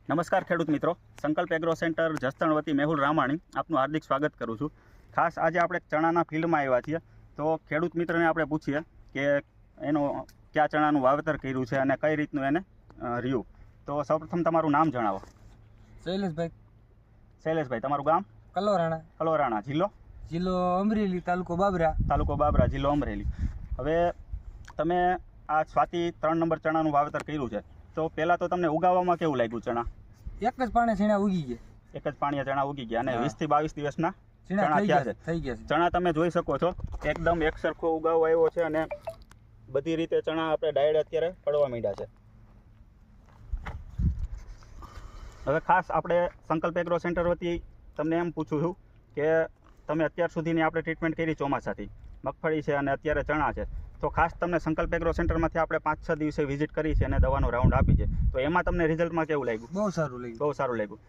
નમસ્કાર ખેડૂત મિત્રો, સંકલ્પ એગ્રો સેન્ટર જસદણ વતી મેહુલ રામાણી આપનું હાર્દિક સ્વાગત કરું છું. ખાસ આજે આપણે ચણાના ફિલ્ડમાં આવ્યા છીએ, તો ખેડૂત મિત્રને આપણે પૂછીએ કે એનો કયા ચણાનું વાવેતર કર્યું છે અને કઈ રીતનું એને રહ્યું. તો સૌપ્રથમ તમારું નામ જણાવો. શૈલેષભાઈ, તમારું ગામ? કલોરાણા. જિલ્લો અમરેલી, તાલુકો બાબરા. જિલ્લો અમરેલી. હવે તમે આ સ્વાતિ 3 નંબર ચણાનું વાવેતર કર્યું છે, તો પહેલાં તો તમને ઉગાવવામાં કેવું લાગ્યું ચણા? એક જ પાણે ચણા ઉગી ગયા. એક જ પાણીએ ચણા ઉગી ગયા અને 20 થી 22 દિવસના ચણા ચણા થયા છે. થઈ ગયા છે. ચણા તમે જોઈ શકો છો, એકદમ એકસરખો ઉગાવ આવ્યો છે અને બધી રીતે ચણા આપણે ડાયરેક્ટ અત્યારે પડવા માંડ્યા છે. હવે ખાસ આપણે સંકલ્પ એગ્રો સેન્ટર વતી તમને એમ પૂછું છું કે તમે અત્યાર સુધીની આપણે ટ્રીટમેન્ટ કરી ચોમાસાથી, મગફળી છે અને અત્યારે ચણા છે, તો ખાસ તમને સંકલ્પ એગ્રો સેન્ટરમાંથી આપણે 5-6 દિવસે વિઝિટ કરી છે અને દવાનો રાઉન્ડ આપી છે, તો એમાં તમને રિઝલ્ટમાં કેવું લાગ્યું? બહુ સારું લાગ્યું. બહુ સારું લાગ્યું.